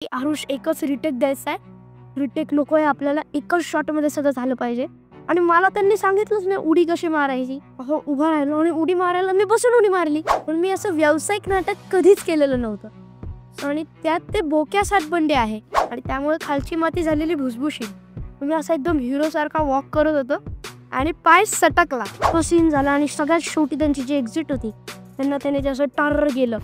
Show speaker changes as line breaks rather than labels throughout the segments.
की आरुष एकच रिटेक द्यायचा आहे. रिटेक नको आहे आपल्याला, एकच शॉटमध्ये सगळं झालं पाहिजे. आणि मला त्यांनी सांगितलंच नाही उडी कशी मारायची. उभा राहिलो आणि उडी मारायला मी बसून उडी मारली. पण मी असं व्यावसायिक नाटक कधीच केलेलं नव्हतं. आणि त्यात ते बोक्या सातबंडे आहे आणि त्यामुळे खालची माती झालेली भुसभुशीत. मी असा एकदम हिरो सारखा वॉक करत होतो आणि पाय सटकला. तो सीन झाला आणि सगळ्यात शेवटी त्यांची जी एक्झिट होती त्याने जसं टार गेलं.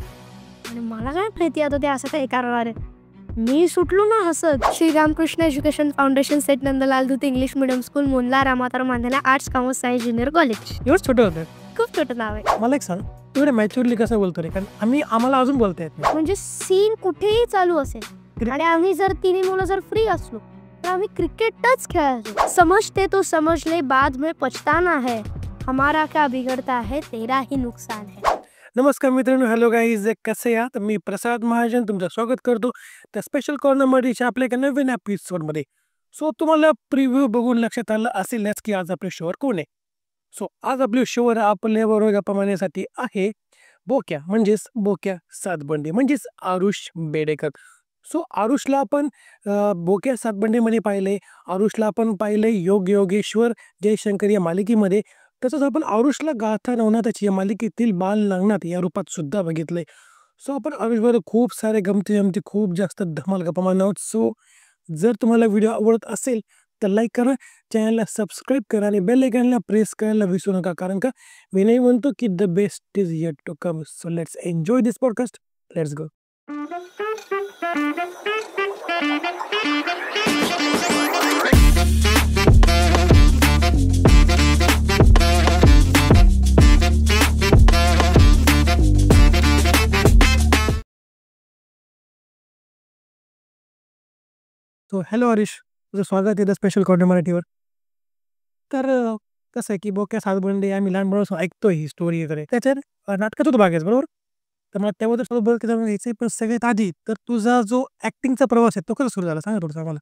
आणि मला काय माहिती आता ते असं काय करणार आहे. मी सुटलो ना हसत. Shri Ramkrishna education foundation Seth Nandlal Doot English medium school Mundla Ramatar Mandhana arts commerce science junior college.
एवढं छोटं होतं.
खूप छोटं नाव आहे.
मला एक सांग, तू एवढे मॅच्युअरली कसं बोलतो रे? कारण आम्हाला अजून बोलता येत नाही.
म्हणजे सीन कुठेही चालू असेल आणि आम्ही जर तिन्ही मुलं जर फ्री असलो तर आम्ही क्रिकेटच खेळायचो. समझते तो समझ ले, बाद में पछताना है, हमारा क्या बिगड़ता है, तेरा ही नुकसान है.
नमस्कार मित्रांनो, हॅलो गाईज, कसे आहात? मी प्रसाद महाजन तुमचं स्वागत करतो त्या स्पेशल कॉर्नरमध्ये आपल्या एका नवीन एपिसोडमध्ये. सो तुम्हाला प्रिव्ह्यू बघून लक्षात आलं असेलच की आज आपल्या शोवर कोण आहे. सो आज आपल्या शोवर आपल्या बरोबर गप्पा मारण्यासाठी आहे बोक्या सातबंडे म्हणजेच आरुष बेडेकर. सो आरुषला आपण बोक्या सातबंडेमध्ये पाहिले, आरुषला आपण पाहिले योगेश्वर जयशंकर या मालिकेमध्ये. तसंच आपण आरुषला गाथा नवनाथाची या मालिकेतील बाल नागनाथ या रूपात सुद्धा बघितलंय. सो आपण आरुषबरोबर खूप सारे गमती खूप जास्त धमाल गप्पा मारणार आहोत. सो जर तुम्हाला व्हिडिओ आवडत असेल तर लाईक करा, चॅनलला सबस्क्राईब करा आणि बेल आयकॉनला प्रेस करायला विसरू नका. कारण का मी नाही म्हणतो की the best is yet to come. So let's enjoy this podcast. Let's go. So hello Harish, तुझं स्वागत आहे द स्पेशल कॉर्नर मराठीवर. तर कसं आहे की बोक्या सातबंडे आम्ही लहानपणापासून ऐकतोय ही स्टोरी वगैरे. त्याच्यात नाटकात होतं बघायचं बरोबर. तर मला त्याबद्दल घ्यायचं. पण सगळ्यात आधी तर तुझा जो ॲक्टिंगचा प्रवास आहे तो कसा सुरू झाला सांगा थोडंसं आम्हाला.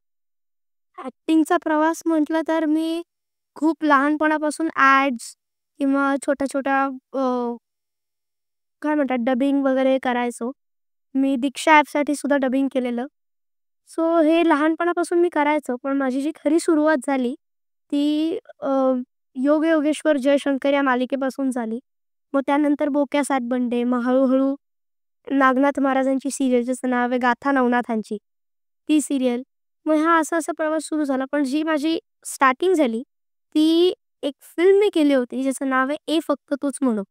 ऍक्टिंगचा प्रवास म्हटलं तर मी खूप लहानपणापासून ऍड्स किंवा छोट्या छोट्या काय म्हणतात डबिंग वगैरे करायचो. मी दीक्षा ॲपसाठी सुद्धा डबिंग केलेलं. सो हे लहानपणापासून मी करायचो. पण माझी जी खरी सुरुवात झाली ती योगेश्वर जयशंकर या मालिकेपासून झाली. मग त्यानंतर बोक्या सातबंडे, मग हळूहळू नागनाथ महाराजांची सिरियल ज्याचं नाव आहे गाथा नवनाथांची, ती सिरियल. मग हा असा प्रवास सुरू झाला. पण जी माझी स्टार्टिंग झाली ती एक फिल्म मी केली होती ज्याचं नाव आहे ए फक्त तूच म्हणू.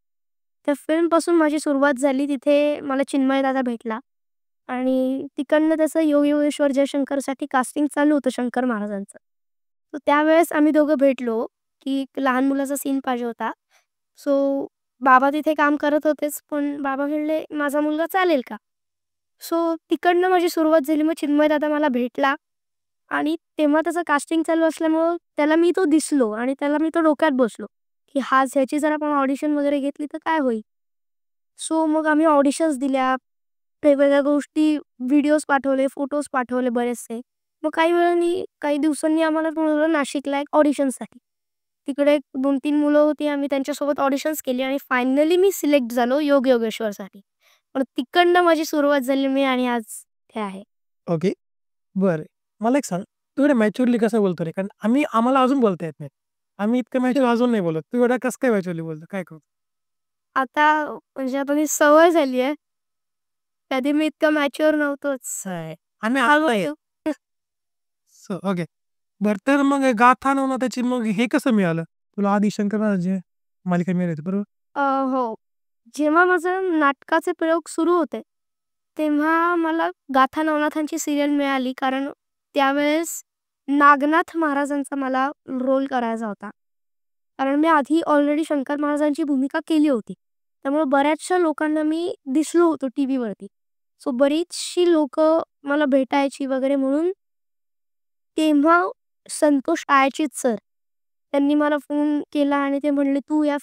त्या फिल्मपासून माझी सुरुवात झाली. तिथे मला चिन्मय दादा भेटला आणि तिकडनं त्याचं योगेश्वर जयशंकरसाठी कास्टिंग चालू होतं शंकर महाराजांचं. तर त्यावेळेस आम्ही दोघं भेटलो की एक लहान मुलाचा सीन पाहिजे होता. सो बाबा तिथे काम करत होतेच, पण बाबा म्हणले माझा मुलगा चालेल का. सो तिकडनं माझी सुरुवात झाली. मग चिन्मय दादा मला भेटला आणि तेव्हा त्याचं कास्टिंग चालू असल्यामुळं त्याला मी तो दिसलो आणि त्याला मी तो डोक्यात बसलो की ह्याची जर आपण ऑडिशन वगैरे घेतली तर काय होईल. सो मग आम्ही ऑडिशन्स दिल्या, वेगवेगळ्या गोष्टी, व्हिडिओज पाठवले, फोटोज पाठवले बरेचसे. मग काही दिवसांनी आम्हाला बोलवलं नाशिकला एक ऑडिशनसाठी. तिकडे 2-3 मुलं होती. आम्ही त्यांच्यासोबत ऑडिशन्स केली आणि फायनली मी सिलेक्ट झालो योगेश्वरसाठी. पण तिकडनं माझी सुरुवात झाली मी आणि आज हे आहे.
ओके, बरं. मला एक सांग, तू एवढ्या मॅच्युअरली कसं बोलतो रे? कारण आम्हाला अजून बोलता येत नाही. आम्ही इतकं मॅच्युअर अजून नाही बोलत. तू एवढा कसं काय मॅच्युअरली बोलतो? काय करू?
आता म्हणजे आता ती सवय झाली आहे. कधी मी इतकं मॅच्युअर नव्हतोच.
आम्ही
हळू
आता आहे. So okay. बरं, तर मग गाथा नवनाथाची मग हे कसं मिळालं? तुला आदी शंकर महाराज मालिका मिळाली होती बरोबर?
हो. जेव्हा माझं नाटकाचे प्रयोग सुरू होते, तेव्हा मला गाथा नवनाथांची सिरियल मिळाली. कारण त्यावेळेस नागनाथ महाराजांचा मला रोल करायचा होता. कारण मी आधी ऑलरेडी शंकर महाराजांची भूमिका केली होती. त्यामुळे बऱ्याचशा लोकांना मी दिसलो होतो टीव्हीवरती. सो बरीचशी लोकं मला भेटायची वगैरे म्हणून तेव्हा संतोष आळचित सर त्यांनी मला फोन केला आणि ते म्हणले, "तू या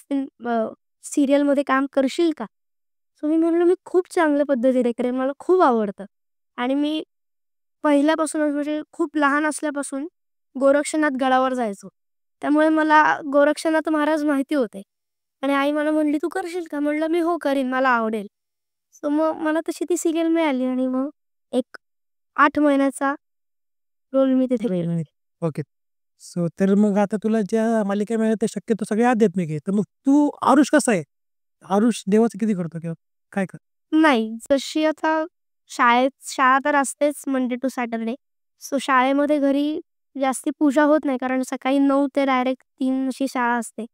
सीरियलमध्ये काम करशील का?" सो मी म्हणलं, "मी खूप चांगल्या पद्धतीने करेन. मला खूप आवडतं." आणि मी पहिल्यापासूनच म्हणजे खूप लहान असल्यापासून गोरक्षनाथ गडावर जायचो. त्यामुळे मला गोरक्षनाथ महाराज माहिती होते. आणि आई मला म्हणली, "तू करशील का?" म्हणलं, "मी हो करीन. मला आवडेल." सो मग मला तशी ती सीरियल मिळाली आणि मग एक 8 महिन्याचा रोल मी तिथे केला.
ओके. सो तर मग आता तुला ज्या मालिका मिळाल्या त्या शक्यतो सगळ्या आध्यात्मिक आहे. तर मग तू आरुष कसा आहे? आरुष देवाचं किती करतो किंवा काय कर?
नाही, जशी आता शाळा तर असतेच मंडे टू सॅटर्डे. सो शाळेमध्ये घरी जास्ती पूजा होत नाही कारण सकाळी 9 ते डायरेक्ट 3 अशी शाळा असते.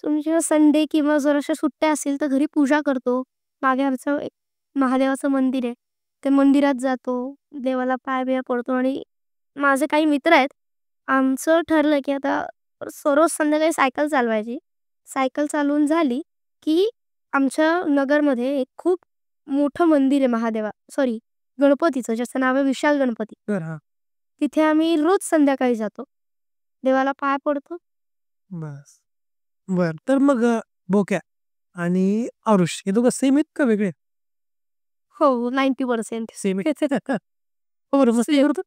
सो मी जेव्हा संडे किंवा जर अशा सुट्ट्या असतील तर घरी पूजा करतो. मागे आमचं एक महादेवाचं मंदिर आहे. ते मंदिरात जातो, देवाला पाया-बिया पडतो आणि माझे काही मित्र आहेत. आमचं ठरलं की आता रोज संध्याकाळी सायकल चालवायची. सायकल चालवून झाली की आमच्या नगरमध्ये एक खूप मोठं मंदिर आहे सॉरी गणपतीचं, ज्याचं नाव आहे विशाल गणपती.
बरं, हां.
तिथे आम्ही रोज संध्याकाळी जातो. देवाला पाया पडतो.
बस. बरं. तर मग बोक्या आणि आरुष हे दोघं सेम आहेत का वेगळे?
हो, 90%
सेम आहेत. हो, बरं. मस्ती
सेम.
करतो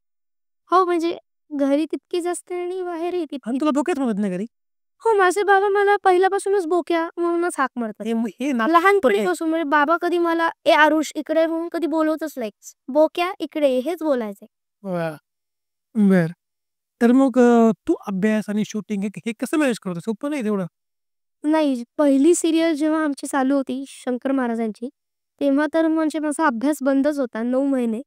हो, म्हणजे घरी तितकीच असते आणि बाहेरही
आणि
तितकीच.
तुला बोक्याच म्हणत नाही घरी?
हो, माझे बाबा मला पहिल्यापासूनच बोक्या म्हणूनच हाक मारतात.
हे नातं आहे.
लहानपणीपासून म्हणजे बाबा कधी मला "ए आरुष इकडे" म्हणून कधी बोलवतच नाही. "बोक्या इकडे ये" हेच बोलायचे.
वाह! बरं. तर मग तू अभ्यास आणि शूटिंग हे हे कसं मॅनेज करतो? सोपं नाही तेवढं?
नाही, पहिली सीरियल जेव्हा आमची चालू होती शंकर महाराजांची, तेव्हा तर म्हणजे माझा अभ्यास बंदच होता 9 महिने.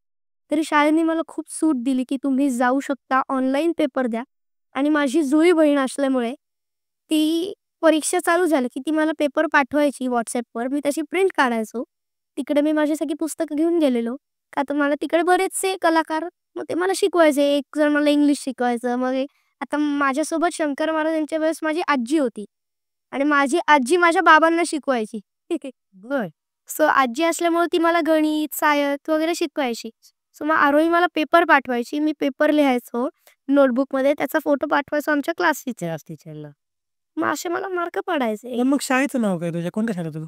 तरी शाळेने मला खूप सूट दिली, की तुम्ही जाऊ शकता, ऑनलाईन पेपर द्या. आणि माझी जुळी बहीण असल्यामुळे ती परीक्षा चालू झाली, की ती मला पेपर पाठवायची WhatsAppवर. मी त्याची प्रिंट काढायचो. तिकडे मी माझी सगळी पुस्तकं घेऊन गेलेलो. का तर मला तिकडे बरेचसे कलाकार मग ते मला शिकवायचे. एक जण मला इंग्लिश शिकवायचं. आता माझ्यासोबत शंकर महाराजांच्या वेळेस माझी आजी होती. आणि माझी आजी माझ्या बाबांना शिकवायची.
बरं.
सो आजी असल्यामुळे ती मला गणित, सायन्स वगैरे शिकवायची. सो मग आरोही मला पेपर पाठवायची. मी पेपर लिहायचो नोटबुकमध्ये. त्याचा फोटो पाठवायचो आमच्या क्लास टीचरला. मग असे मला मार्क पडायचे.
मग शाळेचं नाव काय तुझ्या? कोणत्या शाळेत होता तू?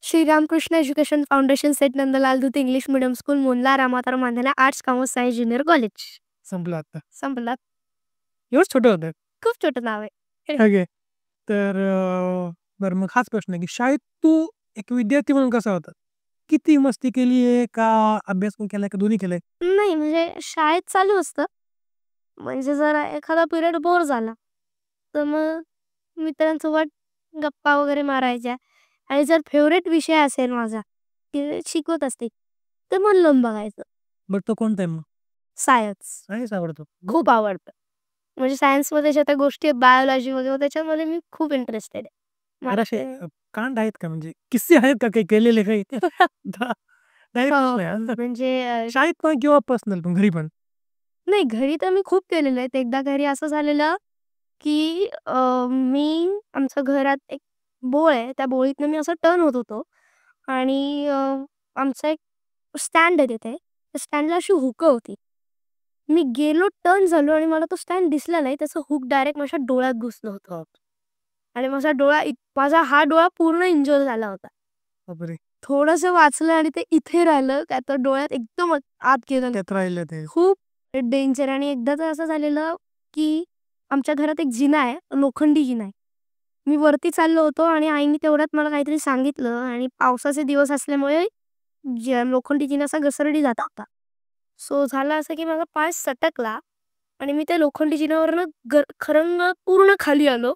Shri Ramkrishna education foundation Seth Nandlal Doot English medium school Mondla Ramatar Mandhana arts commerce science junior college.
संपलं आता.
संपला.
एवढंच छोटं होतं?
खूप छोटं नाव आहे.
ओके. तर बरं मग हाच प्रश्न आहे, की शाळेत तू एक विद्यार्थी म्हणून कसा होता? किती मस्ती केली आहे का अभ्यास पण केलाय का दोन्ही केलंय?
नाही म्हणजे शाळेत चालू असतं. म्हणजे जर एखादा पिरियड बोर झाला, तर मग मित्रांसोबत गप्पा वगैरे मारायच्या आणि जर फेव्हरेट विषय असेल माझा, की शिकवत असते, तर मन लावून बघायचं.
बरं तो कोणता आहे मग?
सायन्स
सायन्स आवडतो.
खूप आवडतं. म्हणजे सायन्समध्ये ज्या त्या गोष्टी आहेत, बायोलॉजी वगैरे त्याच्यामध्ये मी खूप इंटरेस्टेड आहे.
अरे
मला
असे
ते
कांड आहेत का म्हणजे किस्से आहेत का काही केलेले काही? डायरेक्ट
हो,
प्रश्न आहे.
म्हणजे
शाळेत पण किंवा पर्सनल पण घरी पण?
नाही घरी तर मी खूप केलेलं आहे. एकदा घरी असं झालेलं, की आमच्या घरात एक बोळ आहे. त्या बोळीतनं मी असं टर्न होत होतो आणि आमचा एक स्टँड आहे तिथे. त्या स्टँडला अशी हुकं होती. मी गेलो, टर्न झालो आणि मला तो स्टँड दिसला नाही. त्याचं हुक डायरेक्ट माझ्या डोळ्यात घुसलं होतं. आणि माझा हा डोळा पूर्ण इंज्युअर झाला होता.
बापरे!
थोडंसं वाचलं आणि ते इथे राहिलं, का तर डोळ्यात एकदम आत गेलं.
त्यात राहिलं ते.
खूप डेंजर. आणि एकदा तर असं झालेलं, की आमच्या घरात एक जिना आहे, लोखंडी जिना आहे. मी वरती चाललो होतो आणि आईने तेवढ्यात मला काहीतरी सांगितलं आणि पावसाचे दिवस असल्यामुळे लोखंडी जिना असा घसरडी जात होता. सो झालं असं, की माझा पाय सटकला आणि मी त्या लोखंडी जिन्यावरनं खरंग पूर्ण खाली आलो.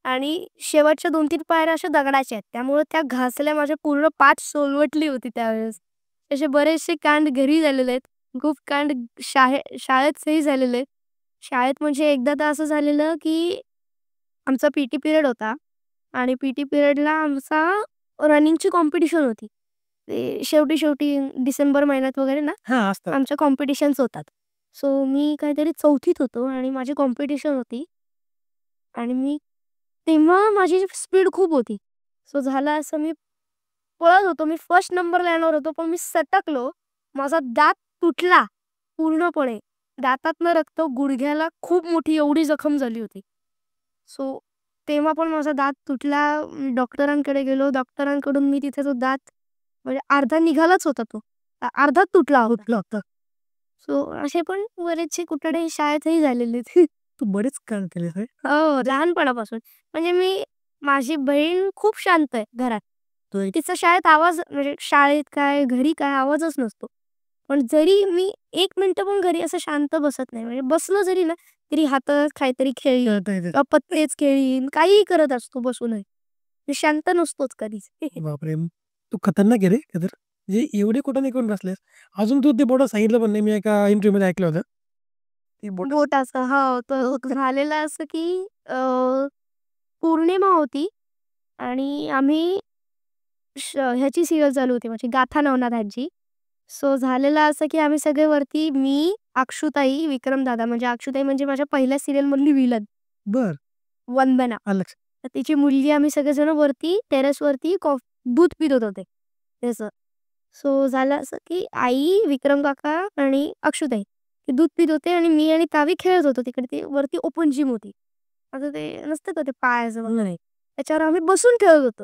आणि शेवटच्या 2-3 पायऱ्या अशा दगडाच्या आहेत. त्यामुळे त्या घासल्या, माझ्या पूर्ण पाठ सोलवटली होती त्यावेळेस. असे बरेचसे कांड घरी झालेले आहेत. खूप कांड शाळेतही झालेले आहेत. शाळेत म्हणजे एकदा तर असं झालेलं, की आमचा पीटी पिरियड होता आणि पीटी पिरियडला आमचा रनिंगची कॉम्पिटिशन होती. ते शेवटी डिसेंबर महिन्यात वगैरे ना
हां, असतात.
आमच्या कॉम्पिटिशन्स होतात. सो मी काहीतरी 4थीत होतो आणि माझी कॉम्पिटिशन होती आणि तेव्हा माझी स्पीड खूप होती. सो झालं असं, मी पळत होतो. मी फर्स्ट नंबरला येणार होतो, पण मी सटकलो. माझा दात तुटला पूर्णपणे. दातातनं रक्त, गुडघ्याला खूप मोठी एवढी जखम झाली होती. सो तेव्हा पण माझा दात तुटला. मी डॉक्टरांकडे गेलो. डॉक्टरांकडून मी तिथे तो दात म्हणजे अर्धा निघालाच होता तो. अर्धाच तुटला होता.
कुठलं होतं?
सो असे पण बरेचसे कुठडे शाळेतही झालेले आहेत.
तू बरेच कांड केलेस रे.
हो, लहानपणापासून. म्हणजे माझी बहीण खूप शांत आहे घरात.
तू एक
तिचा शाळेत आवाज म्हणजे शाळेत काय, घरी काय आवाजच नसतो. पण जरी मी 1 मिनिटं पण घरी असं शांत बसत नाही. म्हणजे बसलो जरी ना, तरी हातात काहीतरी खेळीन
कळतंय ते.
किंवा पत्तेच खेळीन, काहीही करत असतो बसूनच. मी शांत नसतोच कधीच.
बापरे! तू खतरनाक आहे रे खतर. म्हणजे एवढे कुठं नाही करून बसलेस. अजून तू ते बोटं सांगितलं पण नाही. मी एका इंटरव्ह्यूमध्ये ऐकलं होतं. ती बोटं
बोट असं हो, तर झालेलं असं की अ, पौर्णिमा होती आणि आम्ही ह्याची सीरियल चालू होती म्हणजे गाथा नवनाथांची. सो झालेलं असं की आम्ही सगळे वरती मी, अक्षुताई, विक्रमदादा म्हणजे अक्षुताई म्हणजे माझ्या पहिल्या सीरियलमधली विलन
बरं.
वंदना.
आलं लक्षात.
तर तिची मुलगी आम्ही सगळेजण वरती टेरेसवरती दूध पित होते त्याचं. सो झालं असं की आई, विक्रम काका आणि अक्षुताई ते दूध पित होते आणि मी आणि तावी खेळत होतो तिकडे. ती वरती ओपन जिम होती. आता ते नसतं का ते पायाचं वगैरे त्याच्यावर आम्ही बसून खेळत होतो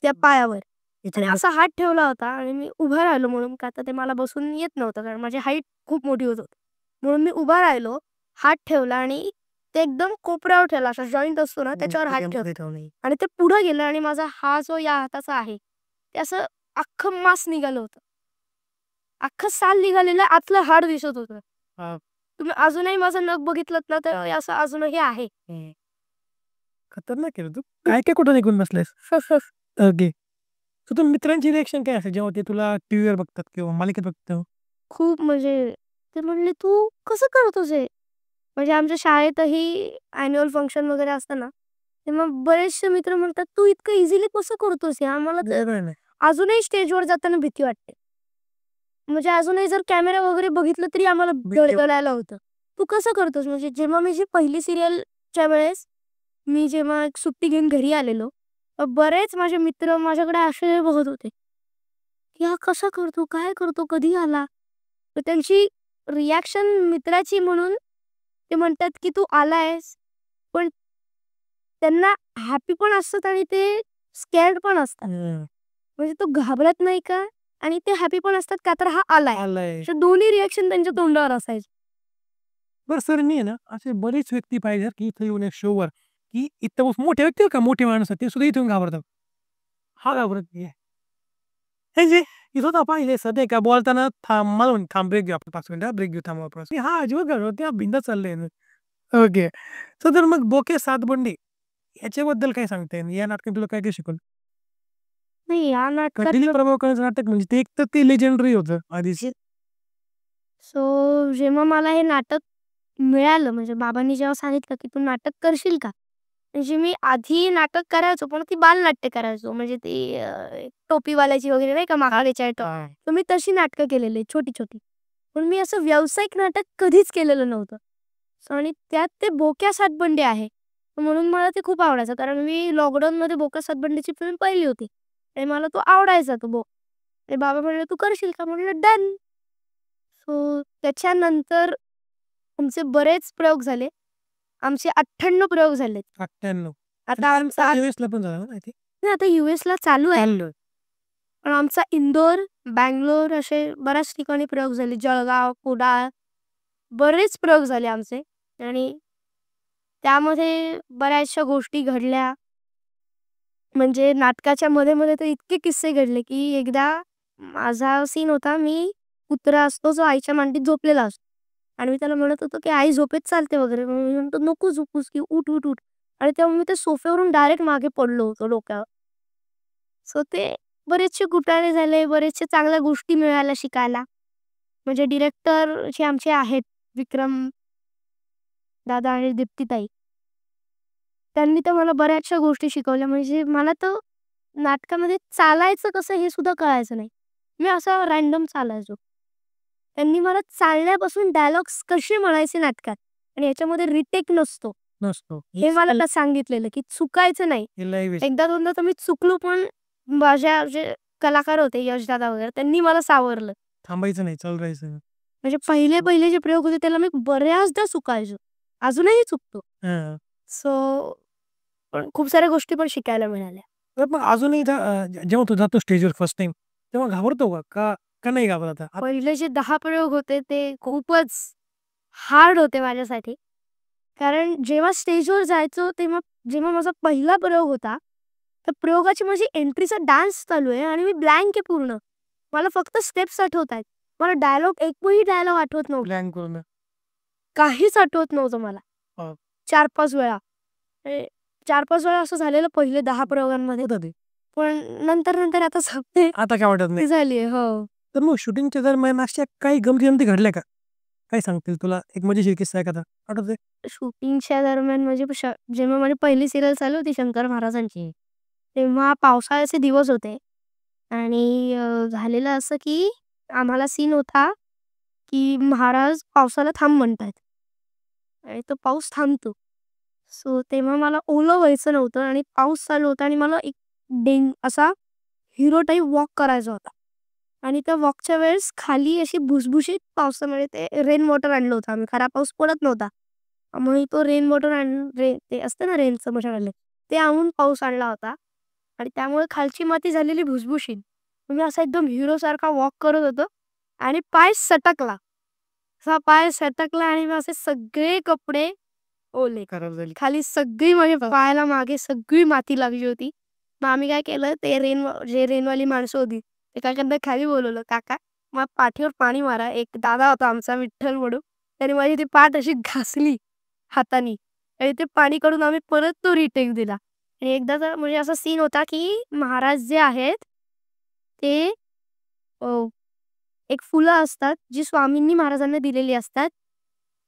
त्या पायावर. आणि असा हात ठेवला होता आणि मी उभा राहिलो म्हणून का तर ते मला बसून येत नव्हतं कारण माझी हाईट खूप मोठी होत होती. म्हणून मी उभा राहिलो, हात ठेवला आणि ते एकदम कोपऱ्यावर ठेवला असा जॉइंट असतो ना त्याच्यावर हात ठेवला आणि ते पुढं गेलं आणि माझा हा जो या हाताचा आहे ते असं अख्खं मांस निघालं होतं. अख्खं साल निघालेलं आतलं हाड दिसत होतं.
हां.
तुम्ही अजूनही माझं नख बघितलत ना तर हे असं अजूनही आहे.
खतरनाक आहे रे तू. काय-काय कुठं नाही करून बसलायस. ओके. तर तू मित्रांची रिएक्शन काय असेल जेव्हा ते तुला टीव्हीवर बघतात किंवा मालिकेत बघतात?
खूप म्हणजे ते म्हणले, "तू कसं करतोस हे?" म्हणजे आमच्या शाळेतही ॲन्युअल फंक्शन वगैरे असतं ना, तेव्हा बरेचसे मित्र म्हणतात, "तू इतकं इझिली कसं करतोस हे? आम्हाला तर
नाही, नाही.
अजूनही स्टेजवर जाताना भीती वाटते." म्हणजे अजूनही जर कॅमेरा वगैरे बघितलं तरी आम्हाला
भीती
गळगळायला होतं. "तू कसं करतोस?" म्हणजे जेव्हा मी जी पहिली सीरियलच्या वेळेस मी जेव्हा एक सुट्टी घेऊन घरी आलेलो, बरेच माझे मित्र माझ्याकडे आश्चर्य बघत होते, की "हा कसा करतो? काय करतो? कधी आला?" तर त्यांची रिॲक्शन मित्राची म्हणून ते म्हणतात, की "तू आलायस." पण त्यांना हॅपी पण असतात आणि ते स्कॅर्ड पण असतात.
हं.
म्हणजे तो घाबरत नाही का? आणि ते हॅपी पण असतात का तर हा आलाय.
आलंय.
अशा दोन्ही रिएक्शन त्यांच्या तोंडावर असायचे.
बरं सर मी आहे ना, असे बरेच व्यक्ती पाहिजेत, की इथे येऊन शोवर, की इथं मोठे व्यक्ती आहेत का मोठे माणसं ते सुद्धा इथे येऊन घाबरतात. हा घाबरत नाहीये. हे जे इथं तर पाहिले सध्या का बोलताना थांब मला म्हणले, "थांब ब्रेक घेऊ आपण 5 मिनिटं ब्रेक घेऊ थांबा आपण." हा अजिबात घाबरत नाही. बिनधास्त चाललंय. ओके. सो तर मग बोके सातबंडी याच्याबद्दल काय सांगता येईल? या नाटकाने तुला काय काय शिकवलं?
नाही या नाटकात
कटील प्रभाव करण्याचं नाटक म्हणजे ते एक तर ते लेजेंडरी होतं आधीच.
सो जेव्हा मला हे नाटक मिळालं म्हणजे बाबांनी जेव्हा सांगितलं, की "तू नाटक करशील का?" म्हणजे मी आधी नाटक करायचो, पण ती बालनाट्य करायचो. म्हणजे ती टोपीवाल्याची वगैरे नाही का मागाडीच्या आयटम. तर मी तशी नाटकं केलेली छोटी-छोटी. पण मी असं व्यावसायिक नाटक कधीच केलेलं नव्हतं. आणि त्यात ते बोक्या सातबंडी आहे. म्हणून मला ते खूप आवडायचं. कारण मी लॉकडाऊनमध्ये बोक्या सातबंडीची फिल्म पाहिली होती. आणि मला तो आवडायचा तो ते बाबा म्हणले, "तू करशील का?" म्हटलं, "डन." सो त्याच्यानंतर आमचे बरेच प्रयोग झाले. आमचे 98 प्रयोग झालेत.
98
आता आमचा
यूएसला पण झाला ना आय थिंक?
नाही आता यूएसला चालू आहे.
चाललोय.
पण आमचा इंदोर, बंगलोर असे बऱ्याच ठिकाणी प्रयोग झाले. जळगाव, कुडाळ बरेच प्रयोग झाले आमचे आणि त्यामध्ये बऱ्याचशा गोष्टी घडल्या. म्हणजे नाटकाच्या मध्ये-मध्ये तर इतके किस्से घडले, की एकदा माझा सीन होता. मी कुत्रा असतो जो आईच्या मांडीत झोपलेला असतो आणि मी त्याला म्हणत होतो, की "आई झोपेत चालते वगैरे." मग मी म्हणतो, "नको झोपूस की उठ, उठ, उठ." आणि तेव्हा मी त्या सोफ्यावरून डायरेक्ट मागे पडलो होतो डोक्यावर. सो ते बरेचसे कुटाणे झाले, बरेचशा चांगल्या गोष्टी मिळाल्या शिकायला. म्हणजे डिरेक्टर जे आमचे आहेत विक्रम दादा आणि दीप्तीताई, त्यांनी तर मला बऱ्याचशा गोष्टी शिकवल्या. म्हणजे मला तर नाटकामध्ये चालायचं कसं हे सुद्धा कळायचं नाही. मी असा रँडम चालायचो. त्यांनी मला चालण्यापासून डायलॉग्स कसे म्हणायचे नाटकात आणि ह्याच्यामध्ये रिटेक नसतो.
नसतो.
हे मला सांगितलेलं, की चुकायचं नाही.
हे लाईव्ह
एकदा दोनदा तर मी चुकलो पण माझ्या जे कलाकार होते यशदादा वगैरे त्यांनी मला सावरलं.
थांबायचं नाही, चालू राहायचं.
म्हणजे पहिले जे प्रयोग होते त्याला मी बऱ्याचदा चुकायचो. अजूनही चुकतो.
हां.
सो पण खूप साऱ्या गोष्टी पण शिकायला मिळाल्या.
तर मग अजूनही जेव्हा तू जातो स्टेजवर फर्स्ट टाईम तेव्हा घाबरतो का? का नाही घाबरत?
पहिले जे 10 प्रयोग होते ते खूपच हार्ड होते माझ्यासाठी. कारण जेव्हा स्टेजवर जायचो तेव्हा जेव्हा माझा पहिला प्रयोग होता, तर प्रयोगाची माझी एंट्रीचा डान्स चालू आहे आणि मी ब्लँक आहे पूर्ण. मला फक्त स्टेप्स आठवतायत. मला डायलॉग एकही डायलॉग आठवत नव्हता.
प्लॅन करून.
काहीच आठवत नव्हतं मला.
हां.
4-5 वेळा. 4-5 वेळा असं झालेलं पहिले 10 प्रयोगांमध्ये.
होतं ते.
पण नंतर आता सवय
आता काय वाटत नाही.
झाली आहे. हो.
तर मग शूटिंगच्या दरम्यान अशा काही गमती-जमती घडल्या का? काय सांगतील तुला? एक मजेशीर किस्सा एखादा आठवतोय?
शूटिंगच्या दरम्यान म्हणजे जेव्हा माझी पहिली सीरियल चालू होती शंकर महाराजांची, तेव्हा पावसाळ्याचे दिवस होते आणि झालेलं असं की आम्हाला सीन होता की महाराज पावसाला थांब म्हणतायत आणि तो पाऊस थांबतो. सो तेव्हा मला ओलं व्हायचं नव्हतं आणि पाऊस चालू होता आणि मला एक असा हिरो टाईप वॉक करायचा होता आणि त्या वॉकच्या वेळेस खाली अशी भुसभुशीत पावसामुळे ते रेन वॉटर आणलं होतं आम्ही. खरा पाऊस पडत नव्हता. मग तो रेन वॉटर ते असतं ना रेनचं मशागले, ते आणून पाऊस आणला होता आणि त्यामुळे खालची माती झालेली भुसभुशीत. मी असा एकदम हिरोसारखा वॉक करत होतो आणि पाय सटकला. असा पाय सटकला आणि मग असे सगळे कपडे ओले.
खराब झाली.
खाली सगळी माझ्या पायाला मागे सगळी माती लागली होती. मग आम्ही काय केलं, ते जे रेनवाली माणसं होती, एकाकडनं खाली बोलवलं, "काका, मग पाठीवर पाणी मारा." एक दादा होता आमचा विठ्ठल म्हणून. त्याने माझी ती पाठ अशी घासली हातानी आणि ते पाणी काढून आम्ही परत तो रिटेक दिला. आणि एकदाचा म्हणजे असा सीन होता, की महाराज जे आहेत ते अ, एक फुलं असतात, जी स्वामींनी महाराजांना दिलेली असतात.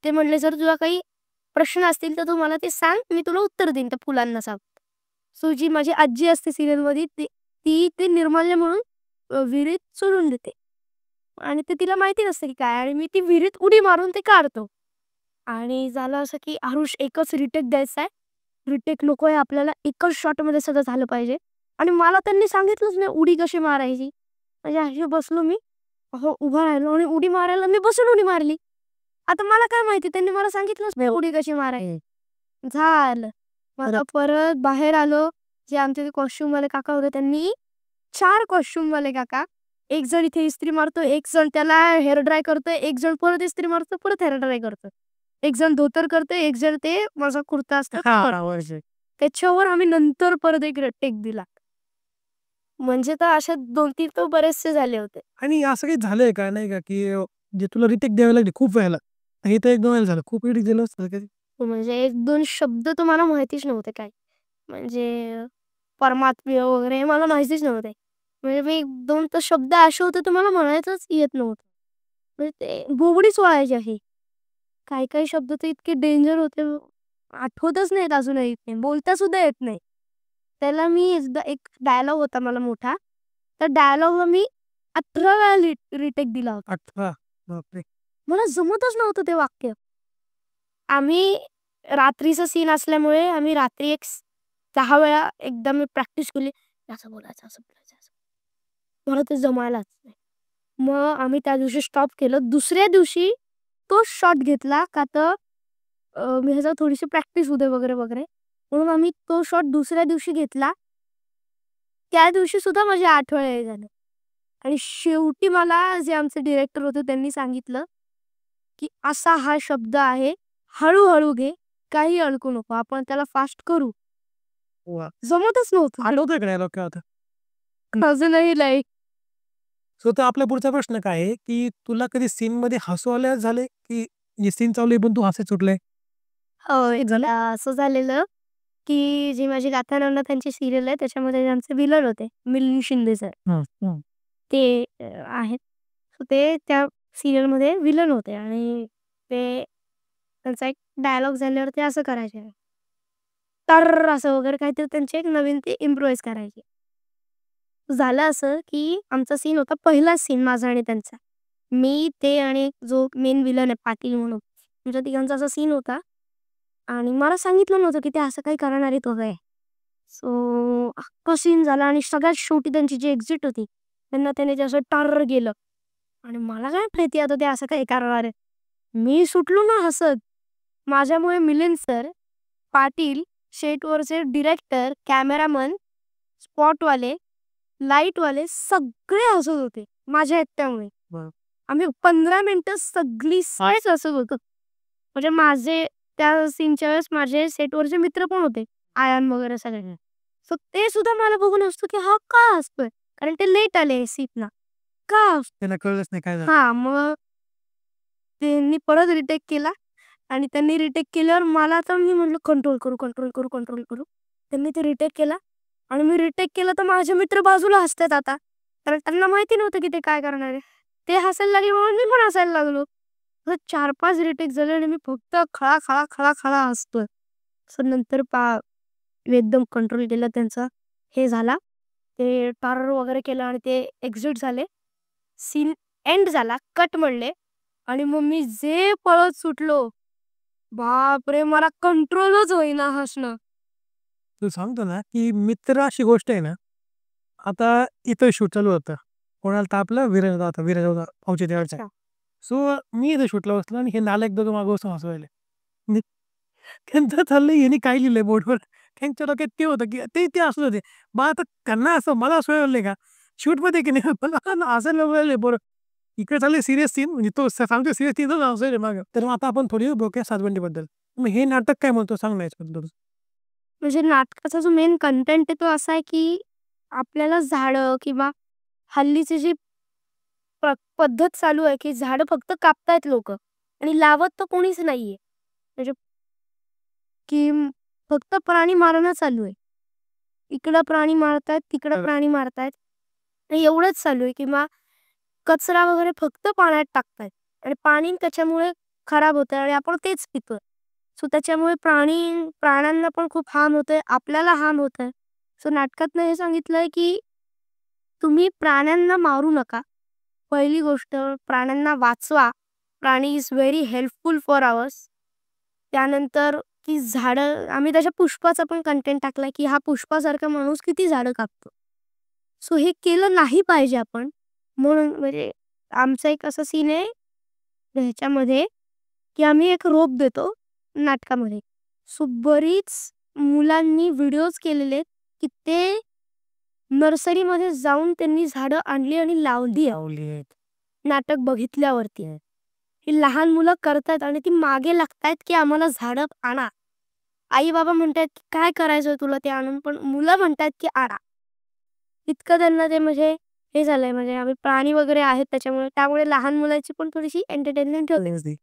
ते म्हणले, "जर तुला काही प्रश्न असतील तर तू मला ते सांग, मी तुला उत्तर देईन त्या फुलांना सांग." सो जी माझी आजी असते सीरियलमध्ये ती ती ते निर्माल्य म्हणून विहिरीत सोडून देते आणि ते तिला माहिती नसतं की काय आणि मी ती विहिरीत उडी मारून ते काढतो. आणि झालं असं की "आरुष एकच रिटेक द्यायचा आहे. रिटेक नकोय आपल्याला, एकच शॉटमध्ये सगळं झालं पाहिजे." आणि मला त्यांनी सांगितलंच नाही उडी कशी मारायची. म्हणजे अशी बसलो मी, उभा राहिलो आणि उडी मारायला मी बसून उडी मारली. आता मला काय माहिती त्यांनी मला सांगितलंच नाही उडी कशी मारायची. झालं. मग आता परत बाहेर आलो. जे आमचे ते कॉस्ट्युमवाले काका होते त्यांनी 4 कॉस्ट्युमवाले काका, एक जण इथे इस्त्री मारतो, एक जण त्याला हेअर ड्राय करतोय, एक जण परत इस्त्री मारतो, परत हेअर ड्राय करतो. एक जण धोतर करतोय, एक जण ते माझा कुर्ता असतो त्याच्यावर आम्ही नंतर परत एक टेक दिला. म्हणजे तर असे 2-3 तर बरेचसे झाले होते.
आणि असं काही झालंय का नाही का, की जे तुला रिटेक द्यावी लागली खूप वेळेला. हे तर 1-2 वेळेला झालं. खूप रिटेक दिलं असतं कधी?
म्हणजे 1-2 शब्द तुम्हाला माहितीच नव्हते काय. म्हणजे परमात्म्य वगैरे हे मला माहितीच नव्हते. म्हणजे मी 1-2 तर शब्द असे होते तर मला म्हणायचंच येत नव्हतं. म्हणजे ते बोबडीच वळायची अशी. काही-काही शब्द तर इतके डेंजर होते, आठवतच नाहीत अजूनही ते. बोलता सुद्धा येत नाही. त्याला मी एकदा एक डायलॉग होता मला मोठा. त्या डायलॉगला मी 18 वेळा रिटेक दिला होता.
18. बापरे!
मला जमतच नव्हतं ते वाक्य. आम्ही रात्रीचा सीन असल्यामुळे आम्ही रात्री 10 वेळा एकदा मी प्रॅक्टिस केली. असं बोलायचं, असं बोलायचं, असं. मला ते जमायलाच नाही. मग आम्ही त्या दिवशी स्टॉप केलं. दुसऱ्या दिवशी तोच शॉट घेतला का तर मी ह्याच्यावर थोडीशी प्रॅक्टिस होऊ दे वगैरे, वगैरे. म्हणून आम्ही तो शॉट दुसऱ्या दिवशी घेतला. त्या दिवशी सुद्धा माझे 8 वेळा हे झालं. आणि शेवटी मला जे आमचे डिरेक्टर होते त्यांनी सांगितलं, की असा हा शब्द आहे, हळू घे, काही अडकू नको. आपण त्याला फास्ट करू.
वाह!
जमतच नव्हतं.
आठवतंय का डायलॉग काय होता?
अजूनही लाईक
सो तर आपला पुढचा प्रश्न काय आहे, की तुला कधी सीनमध्ये हसू आलं झालंय, की जे सीन चालू आहे पण तू हसत सुटलंय? झालं?
असं झालेलं, की जी माझी गाथा नन्ना त्यांची सीरियल आहे त्याच्यामध्ये आमचे विलन होते. मिलिंद शिंदे सर.
हं, हं.
ते आहेत. सो ते त्या सीरियलमध्ये विलन होते आणि ते त्यांचा एक डायलॉग झाल्यावर ते असं करायचे. तर असं वगैरे काहीतरी त्यांची एक नवीन ती इम्प्रोवाइज करायची. झालं असं, की आमचा सीन होता पहिलाच सीन माझा आणि त्यांचा. मी, ते आणि जो मेन विलन आहे पाटील म्हणून. आमच्या तिघांचा असा सीन होता आणि मला सांगितलं नव्हतं, की ते असं काही करणार आहेत वगैरे. सो अख्खा सीन झाला आणि सगळ्यात शेवटी त्यांची जी एक्झिट होती, त्यांना त्याने ते असं टर्र गेलं आणि मला काय माहिती आता ते असं काही करणार आहे. मी सुटलो ना हसत. माझ्यामुळे मिलिंद सर, पाटील, सेटवरचे डिरेक्टर, कॅमेरामन, स्पॉटवाले, लाईटवाले सगळे हसत होते माझ्या एकट्यामुळे.
बरं.
आम्ही 15 मिनिटं सगळेच हसत होतो. म्हणजे माझे त्या सीनच्या वेळेस माझे सेटवरचे मित्र पण होते. आयान वगैरे सगळे. सो ते सुद्धा मला बघून हसतो, की हा का हसतोय? कारण ते लेट आले सीटला. का
त्यांना कळलंच नाही काय झालं.
हां, मग त्यांनी परत रिटेक केला आणि त्यांनी रिटेक केल्यावर मला तर मी म्हटलं कंट्रोल करू, कंट्रोल करू, कंट्रोल करू. त्यांनी ते रिटेक केला आणि मी रिटेक केलं तर माझे मित्र बाजूला हसतायत आता. कारण त्यांना माहिती नव्हतं की ते काय करणार आहे. ते हसायला लागले म्हणून मी पण हसायला लागलो. असं 4-5 रिटेक झाले आणि मी फक्त खळा, खळा, खळा हसतोय. सो नंतर एकदम कंट्रोल केलं त्यांचा. हे झाला. ते टारर वगैरे केलं आणि ते एक्झिट झाले. सीन एंड झाला. कट म्हणले आणि मग मी जे पळत सुटलो. बापरे! मला कंट्रोलच होईना हसणं.
तू सांगतो ना, की मित्र अशी गोष्ट आहे ना, आता इथं शूट चालू होतं. कोणाला तापलं, विराज होता. विराज होता आमच्या देवाचा.
अच्छा.
सो मी इथं शूटला बसलो आणि हे नालायक दोघं मागं बसून हसू राहिले. मी त्यांचं चाललंय ह्यानी काय लिहिलंय बोर्डवर. त्यांच्या डोक्यात ते होतं, की ते हसत होते. मग आता त्यांना असं मला हसू लागले का? शूटमध्ये की नाही मला हसायला लागले बरं. इकडे चालले सीरियस सीन म्हणजे तो सांगतोय सीरियस सीन हसायले मागं. तर मग आता आपण थोडी बघूया सातबंडीबद्दल. मग हे नाटक काय म्हणतो सांग ना याच्याबद्दल?
म्हणजे नाटकाचा जो मेन कंटेंट आहे तो असा आहे, की आपल्याला झाडं किंवा हल्लीची जी पद्धत चालू आहे, की झाडं फक्त कापतायत लोकं आणि लावत तर कोणीच नाहीये. म्हणजे की फक्त प्राणी मारणं चालू आहे. इकडं प्राणी मारतायत, तिकडं प्राणी मारतायत. आणि एवढंच चालू आहे किंवा कचरा वगैरे फक्त पाण्यात टाकतायत आणि पाणी त्याच्यामुळे खराब होतंय आणि आपण तेच पितोय. सो त्याच्यामुळे प्राण्यांना पण खूप हार्म होतंय, आपल्याला हार्म होतंय. सो नाटकातनं हे सांगितलंय, की तुम्ही प्राण्यांना मारू नका. पहिली गोष्ट प्राण्यांना वाचवा. प्राणी is very helpful for ours. त्यानंतर की झाडं आम्ही त्याच्या पुष्पाचा पण कंटेंट टाकलाय, की हा पुष्पासारखा माणूस किती झाडं कापतो. सो हे केलं नाही पाहिजे आपण. म्हणून म्हणजे आमचा एक असा सीन आहे ह्याच्यामध्ये, की आम्ही एक रोप देतो नाटकामध्ये. सो बरीच मुलांनी व्हिडिओज केलेले आहेत, की ते नर्सरीमध्ये जाऊन त्यांनी झाडं आणली आणि लावली आहेत.
लावली आहेत.
नाटक बघितल्यावरती. ही लहान मुलं करतायत आणि ती मागे लागतायत, की आम्हाला झाडं आणा. आई-बाबा म्हणतायत, की "काय करायचंय तुला ते आणून?" पण मुलं म्हणतायत, की "आणा." इतकं त्यांना ते म्हणजे हे झालंय म्हणजे आम्ही प्राणी वगैरे आहेत त्यामुळे लहान मुलाची पण थोडीशी एंटरटेनमेंट ठेवली.
Challenge दे.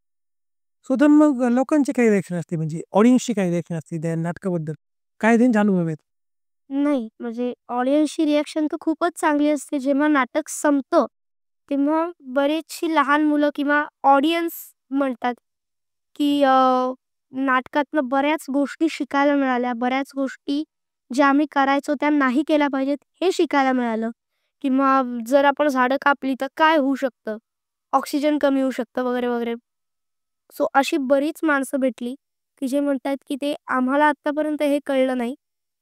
सो तर मग लोकांची काय रिएक्शन असते म्हणजे ऑडियन्सची काय रिएक्शन असते त्या नाटकाबद्दल? काय त्यांचे अनुभव आहेत?
नाही, म्हणजे ऑडियन्सची रिएक्शन तर खूपच चांगली असते. जेव्हा नाटक संपतं, तेव्हा बरेचशी लहान मुलं किंवा ऑडियन्स म्हणतात, की नाटकातनं बऱ्याच गोष्टी शिकायला मिळाल्या. बऱ्याच गोष्टी ज्या आम्ही करायचो त्या नाही केल्या पाहिजेत, हे शिकायला मिळालं. किंवा जर आपण झाडं कापली तर काय होऊ शकतं? ऑक्सिजन कमी होऊ शकतं वगैरे, वगैरे. सो अशी बरीच माणसं भेटली, की जे म्हणतात, की ते आम्हाला आत्तापर्यंत हे कळलं नाही.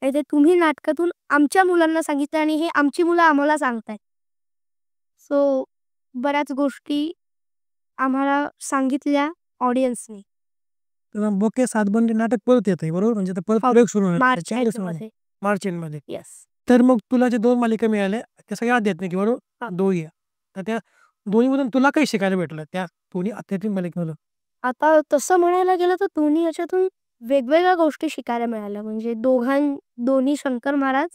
आणि ते तुम्ही नाटकातून आमच्या मुलांना सांगितलं आणि हे आमची मुलं आम्हाला सांगतायत. सो बऱ्याच गोष्टी आम्हाला सांगितल्या ऑडियन्सनी.
तर बोके सातबंदी नाटक परत येतंय बरोबर? म्हणजे आता परत प्रयोग सुरू होणार.
मार्च
चांगलं सुरू होणार.
एंडमध्ये.
मार्च एंडमध्ये.
येस.
तर मग तुला जे 2 मालिका मिळाल्या त्या सगळ्या आध्यात्मिक आहे बरोबर?
हां.
दोन्ही. तर त्या दोन्हीमधून तुला काही शिकायला भेटलं त्या दोन्ही आध्यात्मिक मालिकेमधून?
आता तसं म्हणायला गेलं तर दोन्ही ह्याच्यातून वेगवेगळ्या गोष्टी शिकायला मिळाल्या. म्हणजे दोन्ही शंकर महाराज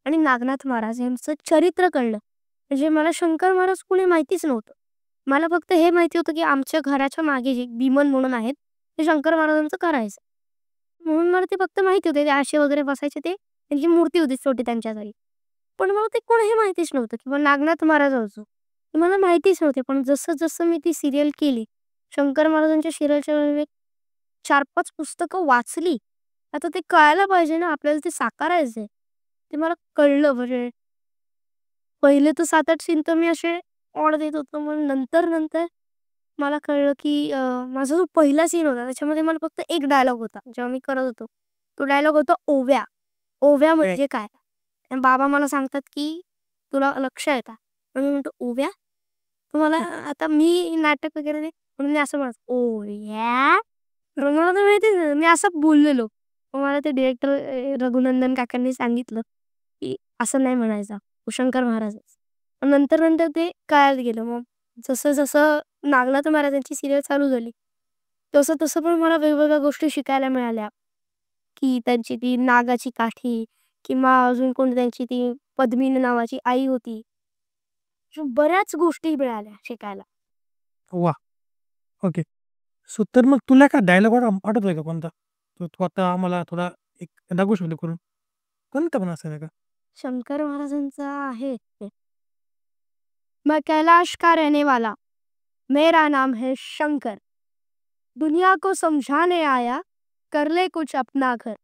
आणि नागनाथ महाराज यांचं चरित्र कळलं. म्हणजे मला शंकर महाराज कोणी माहितीच नव्हतं. मला फक्त हे माहिती होतं, की आमच्या घराच्या मागे जे बिमन म्हणून आहेत, ते शंकर महाराजांचं करायचं. म्हणून मला ते फक्त माहिती होते. ते आशे वगैरे बसायचे ते त्यांची मूर्ती होती छोटी त्यांच्या घरी. पण मला ते कोण हे माहितीच नव्हतं किंवा नागनाथ महाराज असो. ते मला माहितीच नव्हते. पण जसं-जसं मी ती सीरियल केली, शंकर महाराजांच्या सीरियलच्या वेळी 4-5 पुस्तकं वाचली. आता ते कळायला पाहिजे ना, आपल्याला ते साकारायचंय. ते मला कळलं म्हणजे पहिले तर 7-8 सीन तर मी असे ऑड देत होतो. मग नंतर मला कळलं, की माझा जो पहिला सीन होता त्याच्यामध्ये मला फक्त एक डायलॉग होता जेव्हा मी करत होतो. तो डायलॉग होता ओव्या. ओव्या म्हणजे काय? आणि बाबा मला सांगतात, की "तुला लक्ष आहे का?" मग मी म्हणतो, "ओव्या?" तर मला आता मी नाटक वगैरे नाही म्हणून मी असं म्हणत, "ओव्या?" तर मला तर माहितीच नाही. मी असं बोललेलो. मग मला ते डिरेक्टर रघुनंदन काकांनी सांगितलं, की "असं नाही म्हणायचं. तो शंकर महाराज आहे." नंतर ते कळत गेलं. मग जसं नागनाथ महाराजांची सीरियल चालू झाली, तसं पण मला वेगवेगळ्या गोष्टी शिकायला मिळाल्या, की त्यांची ती नागाची काठी किंवा अजून कोणी त्यांची ती पद्मिनी नावाची आई होती. बऱ्याच गोष्टी मिळाल्या शिकायला.
वा. ओके. सो तर मग तुला काय डायलॉग आठवतोय का कोणता? तू आता आम्हाला थोडा एक दाखवू शकतो करून? कोणता पण असेल का?
शंकर महाराजांचा आहे ते. मैं कैलाश का रहने वाला, मेरा नाम है शंकर. दुनिया को समझाने आया, कर ले कुछ अपना घर.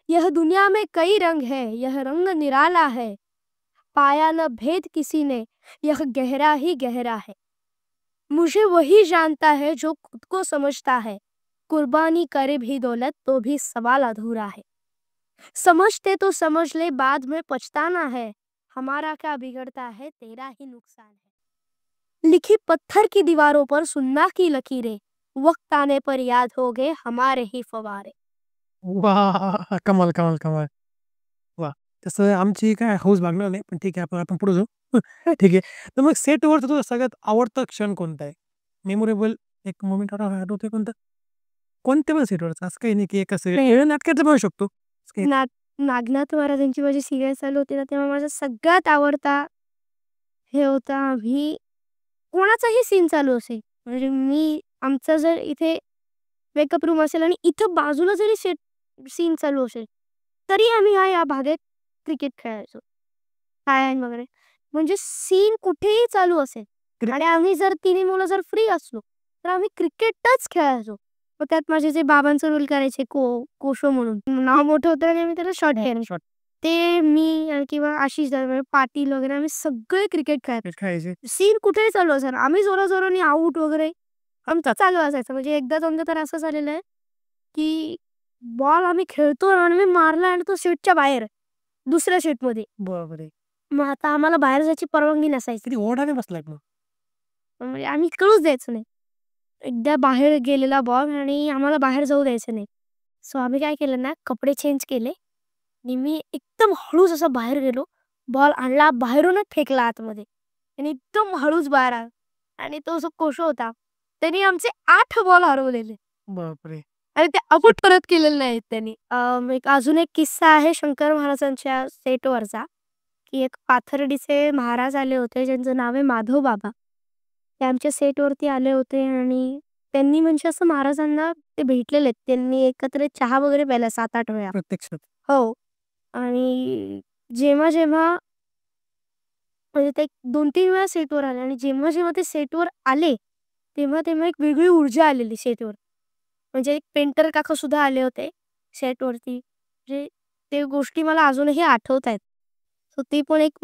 यह दुनिया में कई रंग है, यह रंग निराला है. पाया न भेद किसी ने, यह गहरा ही गहरा है. मुझे वही जानता है जो खुद को समझता है. कुर्बानी करे भी दौलत तो भी सवाल अधूरा है. समझते तो समझ ले, बाद में पछताना है. हमारा क्या बिगड़ता है, तेरा ही नुकसान है. लिखी पत्थर की दीवारों पर सुन्ना की लकीरें, वक्त आने पर याद होगे हमारे ही फवारे.
वाह! कमाल, कमाल, कमाल. वाह! तसं आमची काय हौस भागणार नाही. पण ठीक आहे आपण आपण पुढे जाऊ. ठीक आहे. तर मग सेटवरचा तुझा सगळ्यात आवडता क्षण कोणता आहे? मेमोरेबल एक मोमेंट आठवतोय कोणता? कोणत्या पण सेटवरचा असं काही नाही की एक असं वेगळ्या नाटकाचं म्हणू शकतो. असं काही
नागनाथ महाराजांची माझी सिरियल चालू होती ना, तेव्हा माझा सगळ्यात आवडता हे होता. आम्ही कोणाचाही सीन चालू असेल, म्हणजे मी आमचा जर इथे मेकअप रूम असेल आणि इथं बाजूला जरी सीन चालू असेल, तरी आम्ही या भागेत क्रिकेट खेळायचो. काय वगैरे, म्हणजे सीन कुठेही चालू असेल आणि आम्ही जर तिन्ही मुलं जर फ्री असलो तर आम्ही क्रिकेटच खेळायचो. मग त्यात माझे जे बाबांचं रोल करायचे कोशो म्हणून नाव मोठं होतं आणि आम्ही त्याला शॉर्ट हेअर, ते मी किंवा आशिष दादा पाटील वगैरे आम्ही सगळे क्रिकेट खेळायचो. सीन कुठेही चालू असेल आम्ही जोराजोराने आऊट वगैरे आमचं चालू असायचं. म्हणजे एकदा दोनदा तर असं झालेलं आहे की बॉल आम्ही खेळतो आणि मी मारला आणि तो शीटच्या बाहेर दुसऱ्या शीटमध्ये.
बापरे!
मग आता आम्हाला बाहेर जायची परवानगी नसायची.
किती ओढाने बसलाय मग.
म्हणजे आम्ही कळूच द्यायचं नाही. एकदा बाहेर गेलेला बॉल आणि आम्हाला बाहेर जाऊ द्यायचं नाही. सो आम्ही काय केलं ना, कपडे चेंज केले आणि मी एकदम हळूच असं बाहेर गेलो. बॉल आणला, बाहेरूनच फेकला आतमध्ये आणि एकदम हळूच बाहेर आला आणि तो जो कोशो होता त्यांनी आमचे 8 बॉल हरवलेले
बापरे!
आणि ते आउट परत केलेले नाहीत त्यांनी. एक अजून एक किस्सा आहे शंकर महाराजांच्या सेटवरचा, की एक पाथर्डीचे महाराज आले होते ज्यांचं नाव आहे माधव बाबा. ते आमच्या सेटवरती आले होते आणि त्यांनी म्हणजे असं महाराजांना ते भेटलेले. त्यांनी एकत्र चहा वगैरे प्यायला 7-8 वेळा.
प्रत्यक्षात.
हो. आणि जेव्हा म्हणजे ते 2-3 वेळा सेटवर आले आणि जेव्हा ते सेटवर आले, तेव्हा एक वेगळी ऊर्जा आलेली सेटवर. म्हणजे एक पेंटर काका सुद्धा आले होते सेटवरती. म्हणजे ते गोष्टी मला अजूनही आठवतायत. सो ती पण एक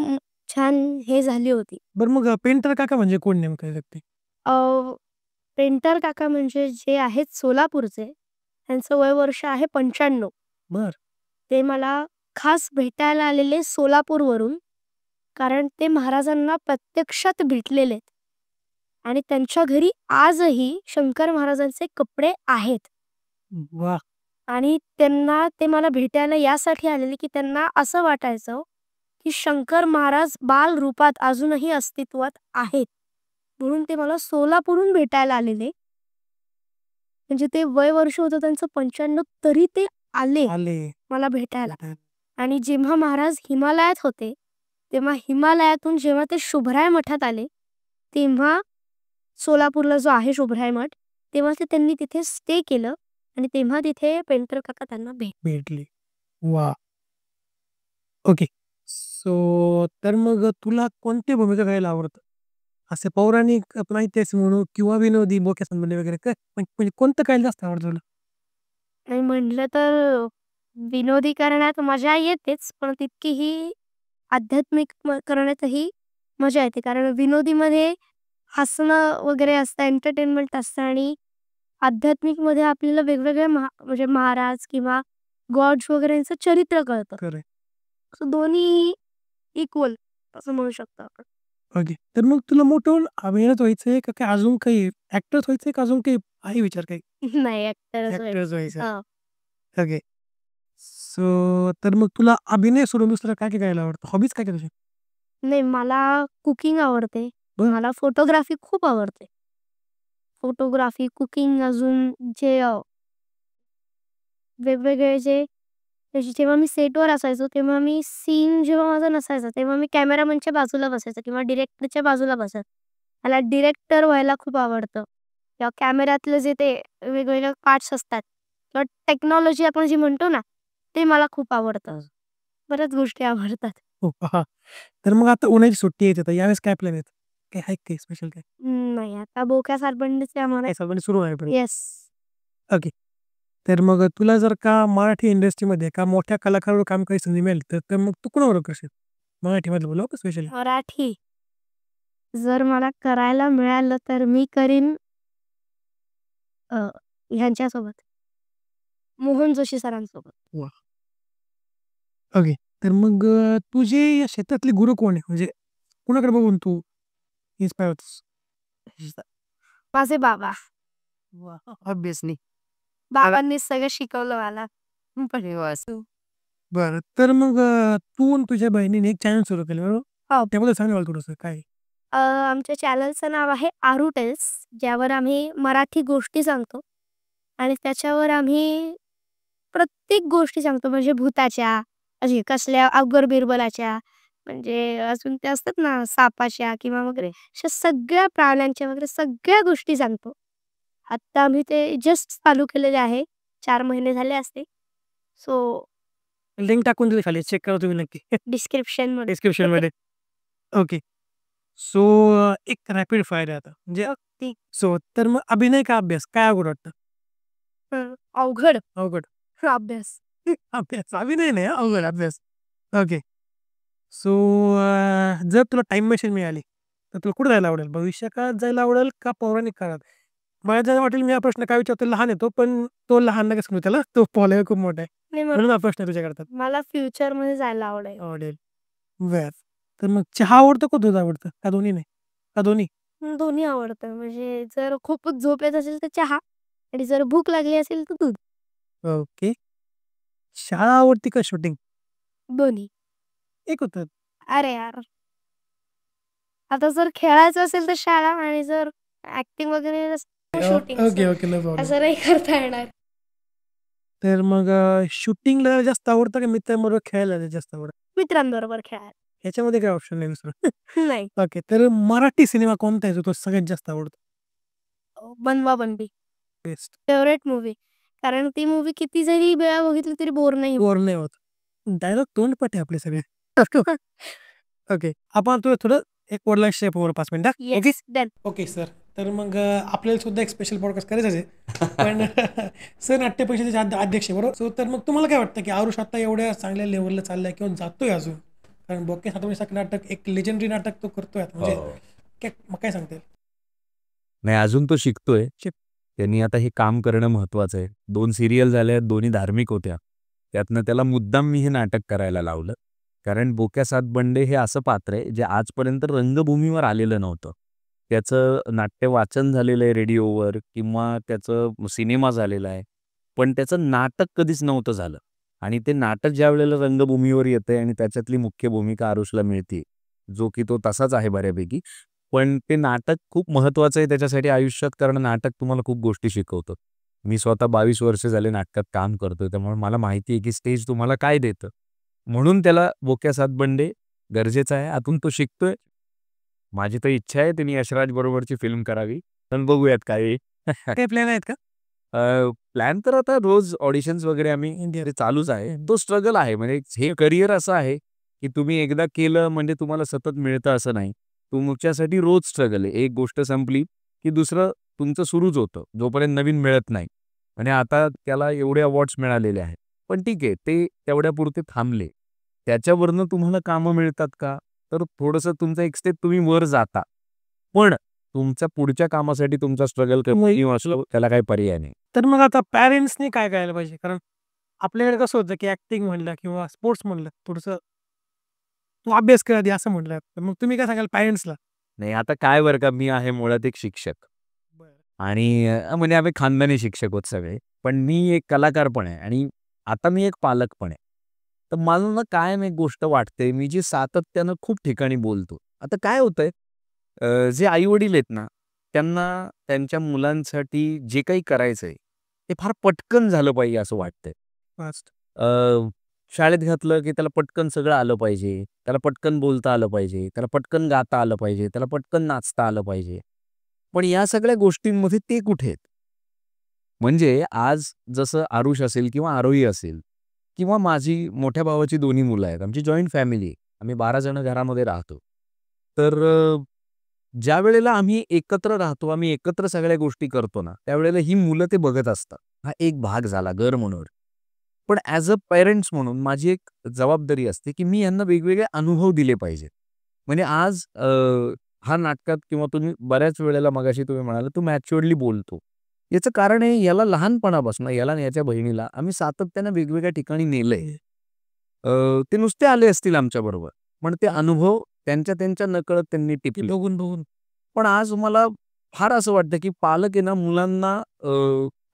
छान हे झाली होती.
बरं मग पेंटर काका म्हणजे कोण नेमकं व्यक्ती?
अ, पेंटर काका म्हणजे जे आहेत सोलापूरचे, त्यांचं वय आहे 95.
बरं.
ते मला खास भेटायला आलेले सोलापूरवरून, कारण ते महाराजांना प्रत्यक्षात भेटलेले आणि त्यांच्या घरी आजही शंकर महाराजांचे कपडे आहेत.
वाह!
आणि त्यांना ते मला भेटायला यासाठी आलेले की त्यांना असं वाटायचं की शंकर महाराज बाल रूपात अजूनही अस्तित्वात आहेत. म्हणून ते मला सोलापूरहून भेटायला आलेले. म्हणजे ते वय होतं त्यांचं 95 तरी ते आले मला भेटायला. आणि जेव्हा महाराज हिमालयात होते, तेव्हा हिमालयातून जेव्हा ते शुभराय मठात आले, तेव्हा सोलापूरला जो आहे शुभराय मठ, तेव्हा त्यांनी तिथे स्टे केलं आणि तेव्हा तिथे पेंटर काका त्यांना
भेटले. वाह! ओके. सो तर मग तुला कोणती भूमिका करायला आवडतं? असे पौराणिक आपण ऐतिहासिक म्हणू किंवा विनोदी बोक्यासंबंधी वगैरे काय म्हणजे कोणतं काय जास्त आवडतं तुला?
आणि म्हटलं तर विनोदी करण्यात मजा येतेच, पण तितकीही आध्यात्मिक करण्यातही मजा येते. कारण विनोदीमध्ये हसणं वगैरे असतं, एंटरटेनमेंट असतं आणि आध्यात्मिकमध्ये आपल्याला वेगवेगळे म्हणजे महाराज किंवा गॉड्स वगैरे यांचं चरित्र कळतं.
खरं.
सो दोन्ही इक्वल असं म्हणू शकतो आपण.
ओके. तर मग तुला मोठं होऊन अभिनेता व्हायचंय का काय अजून काही ॲक्टर्स व्हायचंय का अजून काही आहे विचार काही?
नाही ऍक्टरच
ॲक्टर्स व्हायचं.
हा.
ओके. सो तर मग तुला अभिनय सोडून दुसरं काय काय करायला आवडतं? हॉबीज काय काय तुझ्या?
नाही, मला कुकिंग आवडते.
बरं.
मला फोटोग्राफी खूप आवडते. फोटोग्राफी, कुकिंग, अजून जे वेगवेगळे जे जेव्हा मी सेटवर असायचो, तेव्हा मी सीन जेव्हा माझा नसायचा, तेव्हा मी कॅमेरामनच्या बाजूला बसायचं किंवा डिरेक्टरच्या बाजूला बसायचं. मला डिरेक्टर व्हायला खूप आवडतं किंवा कॅमेऱ्यातले जे ते वेगवेगळे पार्ट्स असतात किंवा टेक्नॉलॉजी आपण जी म्हणतो ना, ते मला खूप आवडतं. बऱ्याच गोष्टी आवडतात.
हो, पहा. तर मग आता उन्हाळ्याची सुट्टी येते, तर यावेळेस काय प्लॅन आहेत? काय आहे काही स्पेशल काय?
नाही, आता बोक्या सारबंडीचे आम्हाला
काय सर्वांनी सुरू आहे पण.
येस.
ओके. तर मग तुला जर का मराठी इंडस्ट्रीमध्ये का मोठ्या कलाकारावर काम करायची संधी मिळाली, तर मग तू कोणाबरोबर करशील? मराठीमधलं बोलावं का स्पेशली?
मराठी जर मला करायला मिळालं, तर मी करीन अ, ह्यांच्यासोबत, मोहन जोशी सरांसोबत.
वाह! ओके. तर मग तुझे या क्षेत्रातले गुरु कोण आहे? म्हणजे कुणाकडे बघून तू इन्स्पायर होतोस?
माझे बाबा.
वाह! ऑब्व्हियसली.
बाबांनीच सगळं शिकवलं मला.
वासू.
बरं. तर मग तू आणि तुझ्या बहिणीने एक चॅनल सुरू केलं बरोबर?
हो.
त्याबद्दल सांग मला थोडंसं काय आहे?
आमच्या चॅनलचं नाव आहे आरू टेल्स, ज्यावर आम्ही मराठी गोष्टी सांगतो आणि त्याच्यावर आम्ही प्रत्येक गोष्टी सांगतो. म्हणजे भुताच्या, अशी कसल्या अगोर बिरबलाच्या, म्हणजे अजून ते असतात ना सापाच्या किंवा वगैरे अशा सगळ्या प्राण्यांच्या वगैरे सगळ्या गोष्टी सांगतो. आत्ता आम्ही ते जस्ट चालू केलेले आहे. 4 महिने झाले असतील. सो
लिंक टाकून दिली खाली चेक करा तुम्ही नक्की
डिस्क्रिप्शनमध्ये.
डिस्क्रिप्शनमध्ये. ओके. सो एक रॅपिड फायर आहे आता. म्हणजे सो तर मग अभिनय का अभ्यास? काय अवघड वाटतं?
अवघड
अवघड.
अभ्यास.
अभ्यास. अभिनय नाही अवघड अभ्यास. ओके. सो जर तुला टाईम मशीन मिळाली, तर तुला कुठे जायला आवडेल? भविष्यकाळात जायला आवडेल का पौराणिक काळात? मला जर वाटेल मी हा प्रश्न काय विचारतो लहान येतो, पण तो लहान नका समजू त्याला, तो पॉलेवर खूप मोठा आहे.
नाही,
म्हणून हा प्रश्न तुझ्याकडे
मला फ्युचरमध्ये जायला आवडेल.
आवडेल. बरं. तर मग चहा आवडतो का दूध आवडतं? का दोन्ही नाही? का दोन्ही?
दोन्ही आवडतं. म्हणजे जर खूपच झोप येत असेल तर चहा आणि जर भूक लागली असेल तर दूध.
ओके. शाळा आवडती का शूटिंग?
दोन्ही.
एक होतं.
अरे यार! आता जर खेळायचं असेल तर शाळा आणि जर ॲक्टिंग वगैरे असेल तर शूटिंग.
Okay, no problem.
असं नाही करता येणार.
तर मग शूटिंगला जास्त आवडतं का मित्रांबरोबर खेळायला जास्त आवडतं?
मित्रांबरोबर खेळायला.
ह्याच्यामध्ये काही ऑप्शन नाही दुसरं.
नाही.
ओके. तर मराठी सिनेमा कोणता आहे जो तो सगळ्यात जास्त आवडतो?
बनवा-बनवी.
बेस्ट.
Favourite movie. कारण ती मूव्ही किती जरी वेळा बघितली तरी बोर नाही होत.
बोर नाही होत. डायलॉग तोंडपाठ आहे आपले सगळे. ओके. आपण थोडं एक वरला स्टेपवर 5 मिनिटं. Okay.
Yes, done.
Okay sir. तर मग आपल्याला सुद्धा एक स्पेशल पॉडकास्ट करायचं आहे. पण सर नाट्य परिषदेचे अध्यक्ष आहे बरोबर. सो तर मग तुम्हाला काय वाटतं की आरुष आता एवढ्या चांगल्या लेव्हलला चाललाय किंवा जातोय अजून? कारण बोके सातवणीसारखं नाटक एक लेजेंडरी नाटक तो करतोय आता. म्हणजे मग काय सांगता येईल?
नाही, अजून तो शिकतोय.
शिक-
त्यांनी आता हे काम करणं महत्त्वाचं आहे. 2 सीरियल झाल्या, दोन्ही धार्मिक होत्या. त्यातनं त्याला मुद्दाम मी हे नाटक करायला लावलं. कारण बोक्या सातबंडे हे असं पात्र आहे, जे आजपर्यंत रंगभूमीवर आलेलं नव्हतं. त्याचं नाट्य वाचन झालेलं आहे रेडिओवर किंवा त्याचं सिनेमा झालेला आहे. पण त्याचं नाटक कधीच नव्हतं झालं. आणि ते नाटक ज्यावेळेला रंगभूमीवर येतंय आणि त्याच्यातली मुख्य भूमिका आरुषला मिळते, जो की तो तसाच आहे बऱ्यापैकी. पण ते नाटक खूप महत्त्वाचं आहे त्याच्यासाठी आयुष्यात, कारण नाटक तुम्हाला खूप गोष्टी शिकवतं. मी स्वतः 22 वर्ष झाले नाटकात काम करतोय, त्यामुळे मला माहिती आहे की स्टेज तुम्हाला काय देतं. म्हणून त्याला बोक्या सातबंडे गरजेचं आहे. आतून तो शिकतोय. माझी तर इच्छा आहे त्यांनी यशराज बरोबरची फिल्म करावी. पण बघूयात काय आहे.
काही प्लॅन आहेत का?
प्लॅन तर आता रोज ऑडिशन्स वगैरे आम्ही ते चालूच आहे. तो स्ट्रगल आहे. म्हणजे हे करिअर असं आहे की तुम्ही एकदा केलं म्हणजे तुम्हाला सतत मिळतं असं नाही. तुमच्यासाठी रोज स्ट्रगल आहे. एक गोष्ट संपली की दुसरं तुमचं सुरूच होतं, जोपर्यंत नवीन मिळत नाही. आणि आता त्याला एवढे अवॉर्ड्स मिळालेले आहेत. पण ठीक आहे, ते तेवढ्यापुरते थांबले. त्याच्यावरनं तुम्हाला कामं मिळतात का? तर थोडंसं तुमचं एक स्टेप तुम्ही वर जाता. पण तुमच्या पुढच्या कामासाठी तुमचा स्ट्रगल कंटिन्यू असतो, त्याला काही पर्याय नाही.
तर मग आता पॅरेंट्सनी काय करायला पाहिजे? कारण आपल्याकडे कसं होतं की ॲक्टिंग म्हणलं किंवा स्पोर्ट्स म्हणलं थोडंसं तू अभ्यास कर आधी असं म्हटलं. तर मग तुम्ही काय सांगाल पॅरेंट्सला?
नाही, आता काय बरं का, मी आहे मुळात एक शिक्षक. आणि म्हणजे आम्ही खानदानी शिक्षक आहोत सगळे. पण मी एक कलाकार पण आहे आणि आता मी एक पालक पण आहे. तर मला ना कायम एक गोष्ट वाटते, मी जी सातत्यानं खूप ठिकाणी बोलतो. आता काय होतंय, जे आई-वडील आहेत ना, त्यांना त्यांच्या मुलांसाठी जे काही करायचंय, ते फार पटकन झालं पाहिजे असं वाटतंय.
फास्ट.
शाळेत घातलं की त्याला पटकन सगळं आलं पाहिजे, त्याला पटकन बोलता आलं पाहिजे, त्याला पटकन गाता आलं पाहिजे, त्याला पटकन नाचता आलं पाहिजे. पण या सगळ्या गोष्टींमध्ये ते कुठे आहेत? म्हणजे आज जसं आरुष असेल किंवा आरोही असेल किंवा माझी मोठ्या भावाची 2 मुलं आहेत. आमची जॉइंट फॅमिली आहे. आम्ही 12 जण घरामध्ये राहतो. तर ज्यावेळेला आम्ही एकत्र राहतो, आम्ही एकत्र सगळ्या गोष्टी करतो ना, त्यावेळेला ही मुलं ते बघत असतात. हा एक भाग झाला घर म्हणून. पण ॲज अ पेरेंट्स म्हणून माझी एक जबाबदारी असते, की मी यांना वेगवेगळे अनुभव दिले पाहिजेत. म्हणजे आज हा नाटकात किंवा तुम्ही बऱ्याच वेळेला मगाशी तुम्ही म्हणालात, "तू मॅच्युअर्डली बोलतो." याचं कारण आहे याला लहानपणापासून याला आणि याच्या बहिणीला आम्ही सातत्यानं वेगवेगळ्या ठिकाणी नेलंय. ते नुसते आले असतील आमच्याबरोबर. पण ते अनुभव त्यांच्या नकळत त्यांनी टिपले.
बघून
पण आज मला फार असं वाटतं, की पालक आहे ना मुलांना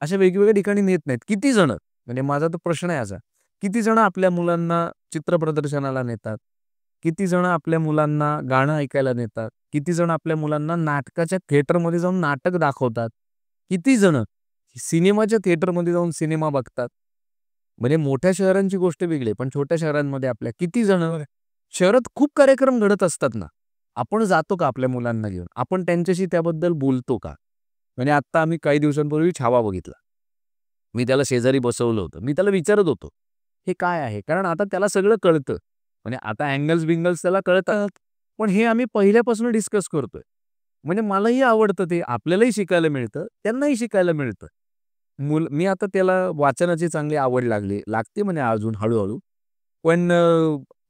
अशा वेगवेगळ्या ठिकाणी नेत नाहीत. किती जण म्हणजे माझा तर प्रश्न आहे असा, किती जण आपल्या मुलांना चित्र प्रदर्शनाला नेतात? किती जण आपल्या मुलांना गाणं ऐकायला नेतात? किती जण आपल्या मुलांना नाटकाच्या थिएटरमध्ये जाऊन नाटक दाखवतात? किती जण सिनेमाच्या थिएटरमध्ये जाऊन सिनेमा बघतात? म्हणजे मोठ्या शहरांची गोष्ट वेगळी आहे, पण छोट्या शहरांमध्ये आपल्या किती जण शहरात खूप कार्यक्रम घडत असतात ना. आपण जातो का आपल्या मुलांना घेऊन? आपण त्यांच्याशी त्याबद्दल बोलतो का? म्हणजे आत्ता आम्ही काही दिवसांपूर्वी छावा बघितला. मी त्याला शेजारी बसवलं होतं. मी त्याला विचारत होतो, "हे काय आहे?" कारण आता त्याला सगळं कळतं. म्हणजे आता अँगल्स-बिंगल्स त्याला कळतात. पण हे आम्ही पहिल्यापासून डिस्कस करतोय. म्हणजे मलाही आवडतं ते, आपल्यालाही शिकायला मिळतं, त्यांनाही शिकायला मिळतं. मी आता त्याला वाचनाची चांगली आवड लागते म्हणजे अजून हळू पण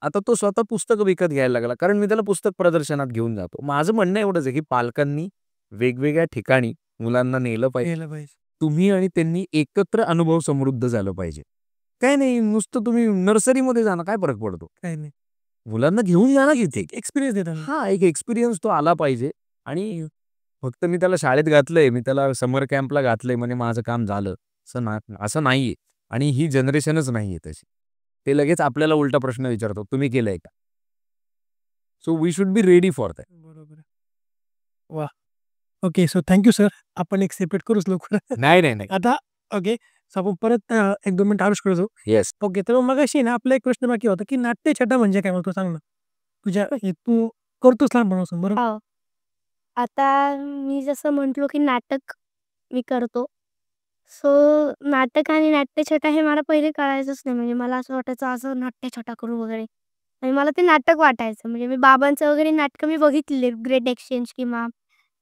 आता तो स्वतः पुस्तकं विकत घ्यायला लागला. कारण मी त्याला पुस्तक प्रदर्शनात घेऊन जातो. माझं म्हणणं एवढंच आहे, की पालकांनी वेगवेगळ्या ठिकाणी मुलांना नेलं पाहिजे.
गेलं पाहिजे.
तुम्ही आणि त्यांनी एकत्र अनुभव समृद्ध झालं पाहिजे. काही नाही नुसतं तुम्ही नर्सरीमध्ये जा ना, काय फरक पडतो?
काही नाही.
मुलांना घेऊन जा ना तिथे.
एक्सपिरियन्स देतात.
हां, एक एक्सपिरियन्स तो आला पाहिजे आणि फक्त मी त्याला शाळेत घातलंय, मी त्याला समर कॅम्पला घातलंय म्हणजे माझं काम झालं. असं नाहीये आणि ही जनरेशनच नाहीये तशी. ते लगेच आपल्याला उलटा प्रश्न विचारतात, "तुम्ही केलंय का?" So we should be ready for that.
बरोबर आहे. वाह! Okay. So thank you sir. आपण एक सेपरेट करूच लवकर.
नाही.
आता ओके. सो आपण परत 1-2 मिनिटं आरुषकडे जाऊ.
येस.
ओके. तर मग मगाशी ना आपला एक प्रश्न बाकी होता, की नाट्यछटा म्हणजे काय? मला तू सांग ना. तुझ्या हे तू करतोस लहानपणापासून बरोबर?
हो. आता मी जसं म्हटलो, की नाटक मी करतो. सो नाटक आणि नाट्यछटा हे मला पहिले कळायचंच नाही. म्हणजे मला असं वाटायचं असं नाट्यछटा करू वगैरे आणि मला ते नाटक वाटायचं. म्हणजे मी बाबांचं वगैरे नाटकं मी बघितलेली ग्रेट एक्सचेंज किंवा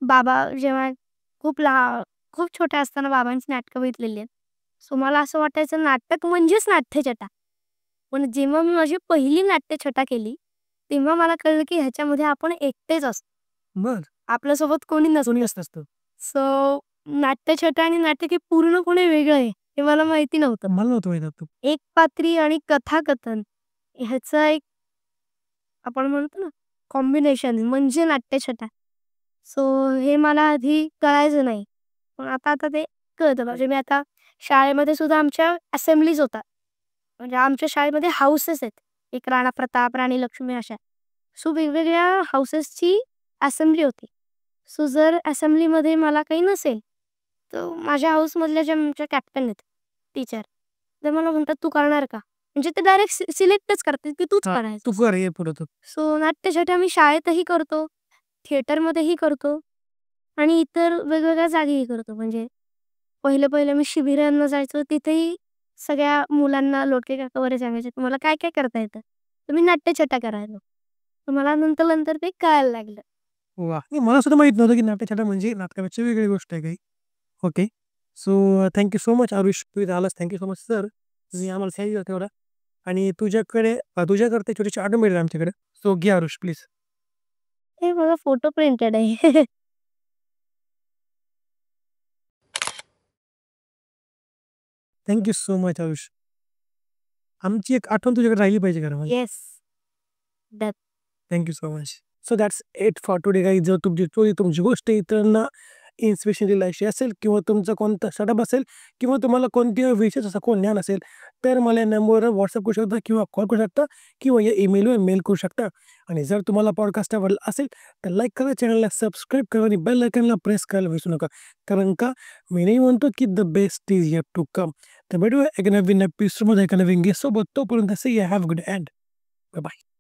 बाबा जेव्हा खूप छोटे असताना बाबांची नाटकं बघितलेली आहेत. सो मला असं वाटायचं नाटक म्हणजेच नाट्यछटा. पण जेव्हा मी माझी पहिली नाट्यछटा केली, तेव्हा मला कळलं, की ह्याच्यामध्ये आपण एकटेच असतो.
बरं.
आपल्यासोबत कोणी नसतं.
कोणी असतं.
सो नाट्यछटा आणि नाटक हे पूर्णपणे वेगळं आहे. हे मला माहिती नव्हतं.
मला नव्हतं माहीत होतं.
एकपात्री आणि कथाकथन ह्याचं एक आपण म्हणतो ना कॉम्बिनेशन म्हणजे नाट्यछटा. सो हे मला आधी कळायचं नाही. पण आता ते कळतं. म्हणजे मी आता शाळेमध्ये सुद्धा आमच्या असेंब्लीज होतात. म्हणजे आमच्या शाळेमध्ये हाऊसेस आहेत. एक राणा प्रताप, राणी लक्ष्मी अशा. सो वेगवेगळ्या हाऊसेसची असेंब्ली होती. सो जर असेंब्लीमध्ये मला काही नसेल, तर माझ्या हाऊसमधल्या ज्या आमच्या कॅप्टन आहेत, टीचर, ते मला म्हणतात, "तू करणार का?" म्हणजे ते डायरेक्ट सिलेक्टच करतात, की तूच
हां.
करायचं.
तू कर हे पुढं तू.
सो नाट्यछटा मी शाळेतही करतो, थिएटरमध्येही करतो आणि इतर वेगवेगळ्या जागीही करतो. म्हणजे पहिलं मी शिबिरांना जायचो, तिथेही सगळ्या मुलांना लोटके काका वगैरे सांगायचे, "तुम्हाला काय करता येतं?" तर मी नाट्यछटा करायचो. तर मला नंतर ते कळायला लागलं.
वाह! नाही मला सुद्धा माहीत नव्हतं, की नाट्यछटा म्हणजे नाटकापेक्षा वेगळी गोष्ट आहे काही. Okay. So thank you so much Aarush. तू इथे आलास. Thank you so much sir. तुम्ही आम्हाला सांगितलं तेवढं आणि तुझ्याकडे छोटीशी ऑटोमेटेड आहे आमच्याकडे. सो घे आरुष प्लीज.
हे बघा फोटो प्रिंटेड आहे.
Thank you so much Aarush. आमची एक आठवण तुझ्याकडे राहिली पाहिजे घरामध्ये.
Yes. Done.
Thank you so much. So that's it for today guys. जर तुमची स्टोरी तुमची गोष्ट इतरांना इन्स्पिरेशन दिलायची असेल किंवा तुमचा कोणता सेटअप असेल किंवा तुम्हाला कोणत्या विषयाचं सखोल ज्ञान असेल, तर मला या नंबरवर व्हॉट्सअप करू शकता किंवा कॉल करू शकता किंवा या ईमेलवर मेल करू शकता. आणि जर तुम्हाला पॉडकास्ट आवडला असेल तर लाईक करा, चॅनलला सबस्क्राईब करा आणि बेल आयकॉनला प्रेस करायला विसरू नका. कारण का मी नाही म्हणतो की the best is yet to come. तर भेटूया एका नवीन एपिसोडमध्ये एका नवीन गेस्ट सोबत. तोपर्यंत say have good end bye bye.